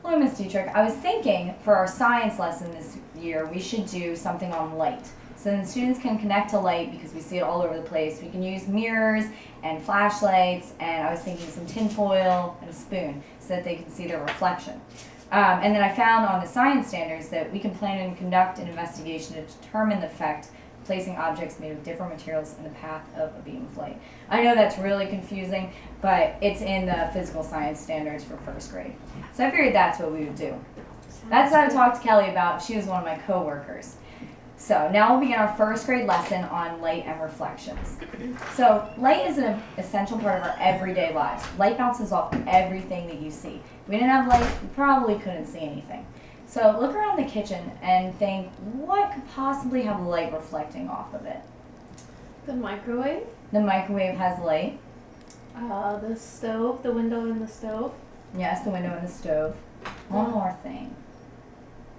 Hello, Miss Dietrich. I was thinking for our science lesson this year, we should do something on light. So then students can connect to light because we see it all over the place. We can use mirrors and flashlights, and I was thinking some tinfoil and a spoon so that they can see their reflection. And then I found on the science standards that we can plan and conduct an investigation to determine the effect of placing objects made of different materials in the path of a beam of light. I know that's really confusing, but it's in the physical science standards for first grade. So I figured that's what we would do. That's what I talked to Kelly about. She was one of my co-workers. So now we'll begin our first grade lesson on light and reflections. So light is an essential part of our everyday lives. Light bounces off everything that you see. If we didn't have light, we probably couldn't see anything. So look around the kitchen and think, what could possibly have light reflecting off of it? The microwave. The microwave has light. The stove, the window in the stove. Yes, the window and the stove. One more thing.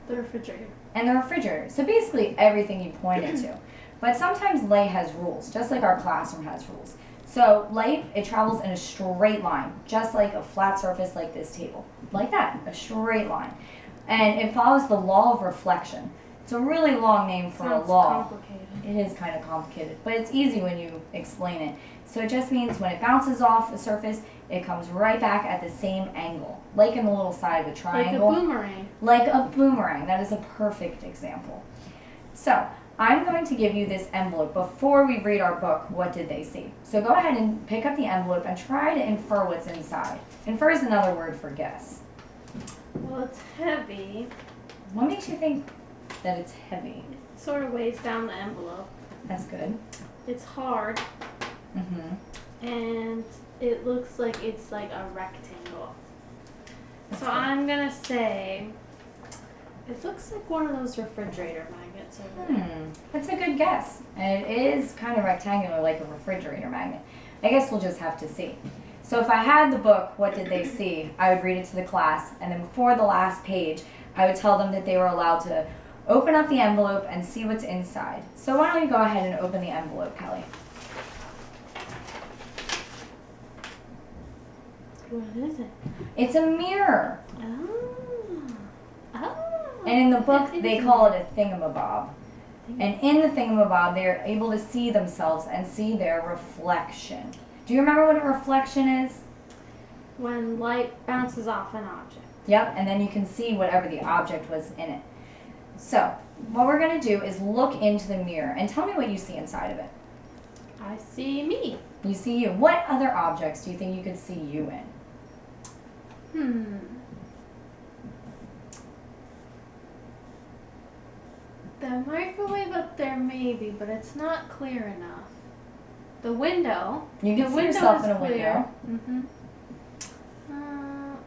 The refrigerator. And the refrigerator. So basically everything you pointed to. But sometimes light has rules, just like our classroom has rules. So light, it travels in a straight line, just like a flat surface like this table. Like that, a straight line. And it follows the law of reflection. It's a really long name for Sounds a law. complicated. It is kind of complicated, but it's easy when you explain it. So it just means when it bounces off the surface, it comes right back at the same angle, like in the little side of a triangle. Like a boomerang. Like a boomerang. That is a perfect example. So I'm going to give you this envelope. Before we read our book, what did they see? So go ahead and pick up the envelope and try to infer what's inside. Infer is another word for guess. Well, it's heavy. What makes you think that it's heavy? It sort of weighs down the envelope. That's good. It's hard, Mm-hmm. and it looks like it's like a rectangle. That's So good. I'm gonna say it looks like one of those refrigerator magnets over there. That's a good guess. And it is kind of rectangular like a refrigerator magnet. I guess we'll just have to see. So if I had the book, What Did They See? I would read it to the class, and then before the last page, I would tell them that they were allowed to open up the envelope and see what's inside. So why don't you go ahead and open the envelope, Kelly? What is it? It's a mirror. Oh. Oh. And in the book, It they is call it a thingamabob. And in the thingamabob, they're able to see themselves and see their reflection. Do you remember what a reflection is? when light bounces off an object. Yep, and then you can see whatever the object was in it. So, what we're going to do is look into the mirror and tell me what you see inside of it. I see me. You see you. What other objects do you think you could see you in? The microwave up there maybe, but it's not clear enough. The window. You can the see window yourself is in a clear. window.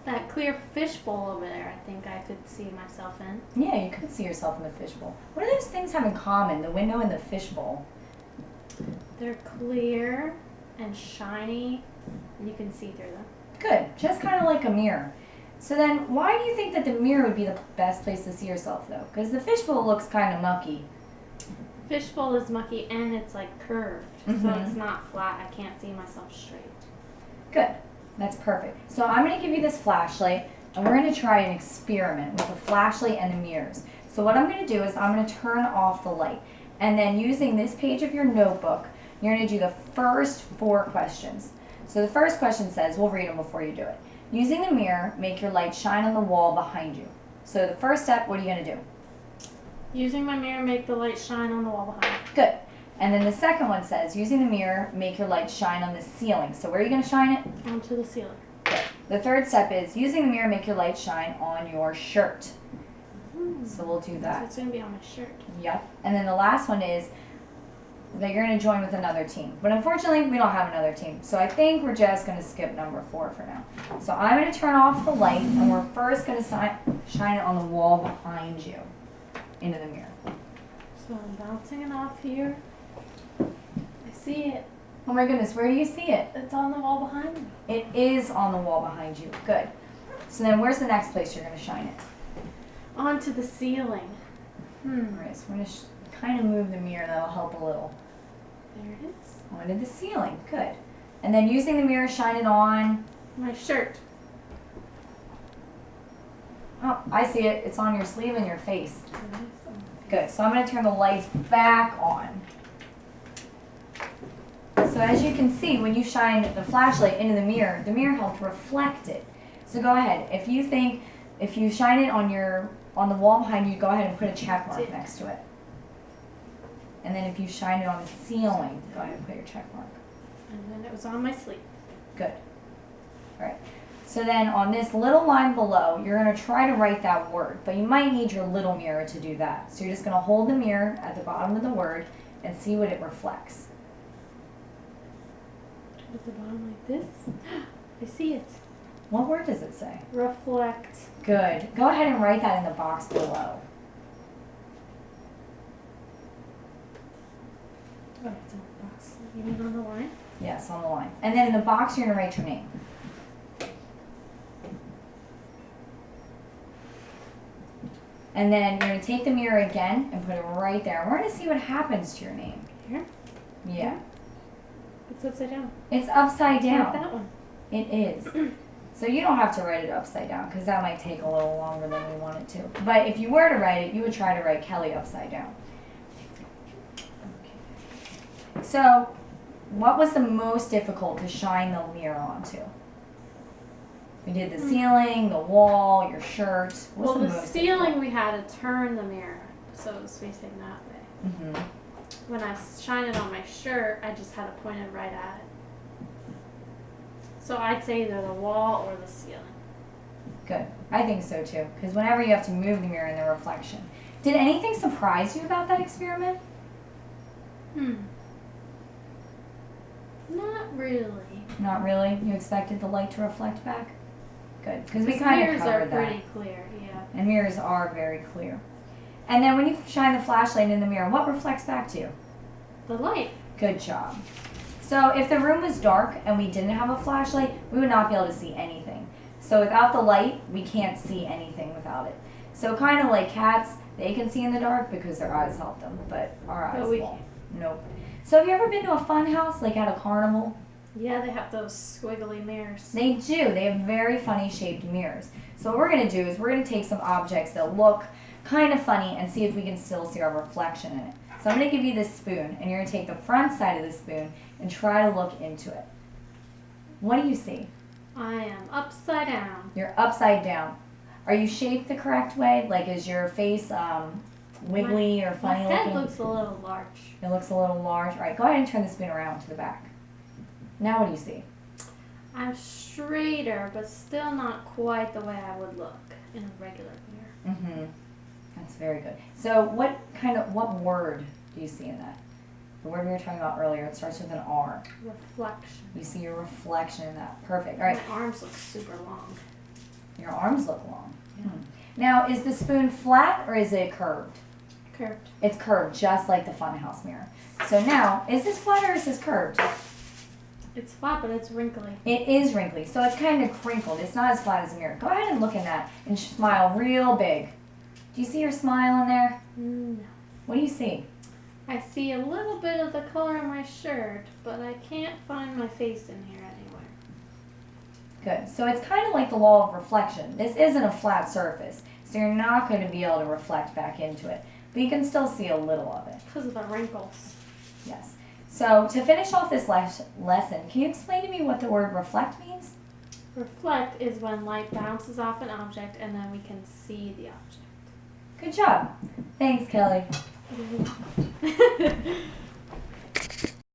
That clear fishbowl over there, I think I could see myself in. Yeah, you could see yourself in the fishbowl. What do those things have in common, the window and the fishbowl? They're clear and shiny, and you can see through them. Good, just kind of like a mirror. So then, why do you think that the mirror would be the best place to see yourself, though? Because the fishbowl looks kind of mucky. Fishbowl is mucky and it's like curved, so Mhm. it's not flat. I can't see myself straight. Good, that's perfect. So I'm going to give you this flashlight, and we're going to try an experiment with the flashlight and the mirrors. So what I'm going to do is I'm going to turn off the light, and then using this page of your notebook, you're going to do the first 4 questions. So the first question says, we'll read them before you do it. Using the mirror, make your light shine on the wall behind you. So the first step, what are you going to do? Using my mirror, make the light shine on the wall behind. Good. And then the second one says, using the mirror, make your light shine on the ceiling. So where are you going to shine it? Onto the ceiling. Good. The third step is, using the mirror, make your light shine on your shirt. So we'll do So that. it's going to be on my shirt. Yep. And then the last one is that you're going to join with another team. But unfortunately, we don't have another team. So I think we're just going to skip number 4 for now. So I'm going to turn off the light, and we're first going to shine it on the wall behind you into the mirror. So I'm bouncing it off here. I see it. Oh my goodness, where do you see it? It's on the wall behind me. It is on the wall behind you. Good. So then where's the next place you're going to shine it? Onto the ceiling. All right, so we're going to kind of move the mirror. That'll help a little. There it is. Onto the ceiling. Good. And then using the mirror, shine it on. My shirt. Oh, I see it. It's on your sleeve and your face. Good. So I'm going to turn the lights back on. So as you can see, when you shine the flashlight into the mirror helps reflect it. So go ahead. If you shine it on the wall behind you, go ahead and put a check mark next to it. And then if you shine it on the ceiling, go ahead and put your check mark. And then it was on my sleeve. Good. All right. So then on this little line below, you're going to try to write that word, but you might need your little mirror to do that. So you're just going to hold the mirror at the bottom of the word and see what it reflects. At the bottom like this. I see it. What word does it say? Reflect. Good. Go ahead and write that in the box below. Oh, it's on the box. You mean on the line? Yes, on the line. And then in the box, you're going to write your name. And then you're going to take the mirror again and put it right there. And we're going to see what happens to your name. Here? Yeah. It's upside down. It's upside Like down. that one. It is. So you don't have to write it upside down because that might take a little longer than we want it to. But if you were to write it, you would try to write Kelly upside down. So what was the most difficult to shine the mirror onto? We did the ceiling, the wall, your shirt. What's Well, the most ceiling we had to turn the mirror so it was facing that way. Mm-hmm. When I shine it on my shirt, I just had it pointed right at it. So I'd say either the wall or the ceiling. Good. I think so too. Because whenever you have to move the mirror in the reflection. Did anything surprise you about that experiment? Not really. Not really. You expected the light to reflect back? Good. Because we These kind of mirrors covered are that. pretty clear, yeah. And mirrors are very clear. And then when you shine the flashlight in the mirror, what reflects back to you? The light. Good job. So if the room was dark and we didn't have a flashlight, we would not be able to see anything. So without the light, we can't see anything without it. So kind of like cats, they can see in the dark because their eyes help them, but our eyes we won't. Nope. So have you ever been to a fun house, like at a carnival? Yeah, they have those squiggly mirrors. They do. They have very funny shaped mirrors. So what we're going to do is we're going to take some objects that look kind of funny and see if we can still see our reflection in it. So I'm going to give you this spoon, and you're going to take the front side of the spoon and try to look into it. What do you see? I am upside down. You're upside down. Are you shaped the correct way? Like, is your face wiggly or funny My head looking? looks a little large. It looks a little large. All right, go ahead and turn the spoon around to the back. Now what do you see? I'm straighter, but still not quite the way I would look in a regular mirror. Mm-hmm. That's very good. So what word do you see in that? The word we were talking about earlier, it starts with an R. Reflection. You see your reflection in that. Perfect. All right. My arms look super long. Your arms look long. Yeah. Now, is the spoon flat or is it curved? Curved. It's curved, just like the funhouse mirror. So now, is this flat or is this curved? It's flat, but it's wrinkly. It is wrinkly, so it's kind of crinkled. It's not as flat as a mirror. Go ahead and look in that and smile real big. Do you see your smile in there? No. What do you see? I see a little bit of the color in my shirt, but I can't find my face in here anywhere. Good. So it's kind of like the law of reflection. This isn't a flat surface, so you're not going to be able to reflect back into it. But you can still see a little of it. Because of the wrinkles. Yes. So to finish off this lesson, can you explain to me what the word reflect means? Reflect is when light bounces off an object and then we can see the object. Good job. Thanks, Kelly.